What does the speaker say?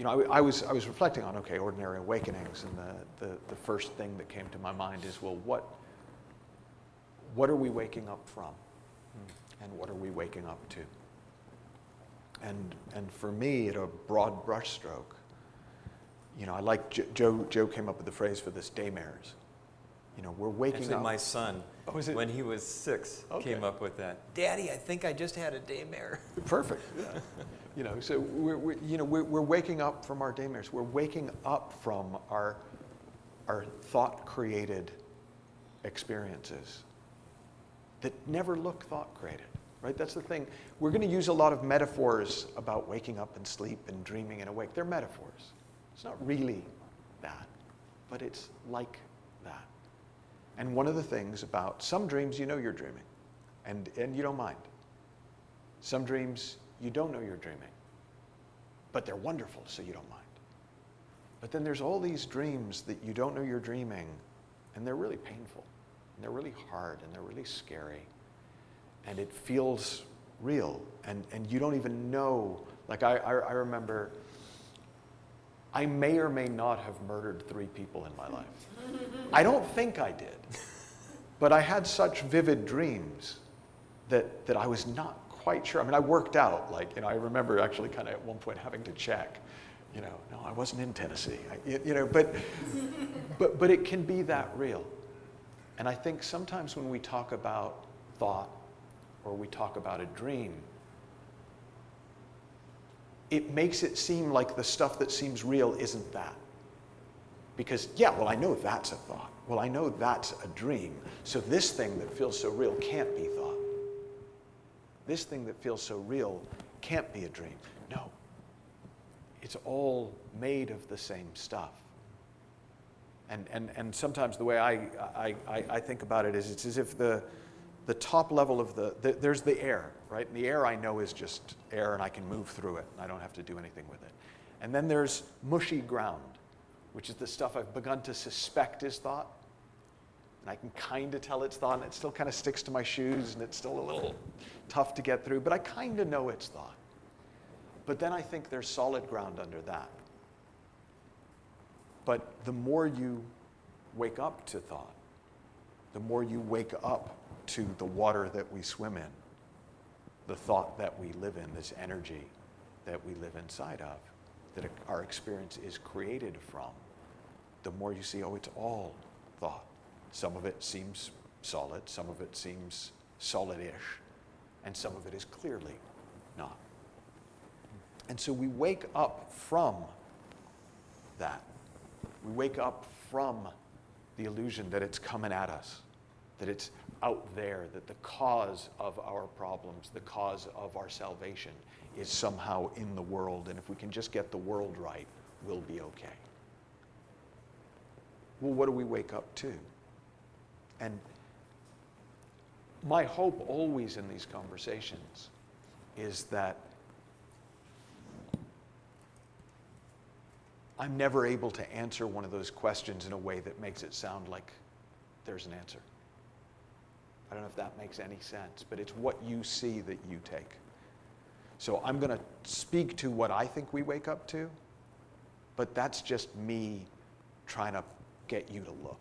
I was reflecting on, okay, ordinary awakenings, and the first thing that came to my mind is, well, what are we waking up from? And what are we waking up to? And for me, at a broad brushstroke, I like Joe came up with the phrase for this, daymares. We're waking Actually, up. my son, when he was 6, came up with that. Daddy, I think I just had a daymare. Perfect. Yeah. So we're waking up from our daymares. We're waking up from our thought-created experiences that never look thought-created. Right? That's the thing. We're going to use a lot of metaphors about waking up and sleep and dreaming and awake. They're metaphors. It's not really that, but it's like that. And one of the things about some dreams, you're dreaming, and you don't mind. Some dreams, you don't know you're dreaming, but they're wonderful, so you don't mind. But then there's all these dreams that you don't know you're dreaming, and they're really painful, and they're really hard, and they're really scary. And it feels real, and you don't even know. Like I remember, I may or may not have murdered 3 people in my life. I don't think I did, but I had such vivid dreams that I was not quite sure. I mean, I worked out, I remember actually kind of at one point having to check, no, I wasn't in Tennessee, but it can be that real. And I think sometimes when we talk about thought, or we talk about a dream, it makes it seem like the stuff that seems real isn't that. Because, I know that's a thought. Well, I know that's a dream. So this thing that feels so real can't be thought. This thing that feels so real can't be a dream. No. It's all made of the same stuff. And sometimes the way I think about it is it's as if the top level of there's the air, right? And the air I know is just air and I can move through it and I don't have to do anything with it. And then there's mushy ground, which is the stuff I've begun to suspect is thought. And I can kind of tell it's thought, and it still kind of sticks to my shoes, and it's still a little tough to get through, but I kind of know it's thought. But then I think there's solid ground under that. But the more you wake up to thought, the more you wake up to the water that we swim in, the thought that we live in, this energy that we live inside of, that our experience is created from, the more you see, it's all thought. Some of it seems solid, some of it seems solid-ish, and some of it is clearly not. And so we wake up from that. We wake up from the illusion that it's coming at us, that it's out there, that the cause of our problems, the cause of our salvation is somehow in the world, and if we can just get the world right, we'll be okay. Well, what do we wake up to? And my hope always in these conversations is that I'm never able to answer one of those questions in a way that makes it sound like there's an answer. I don't know if that makes any sense, but it's what you see that you take. So I'm going to speak to what I think we wake up to, but that's just me trying to get you to look.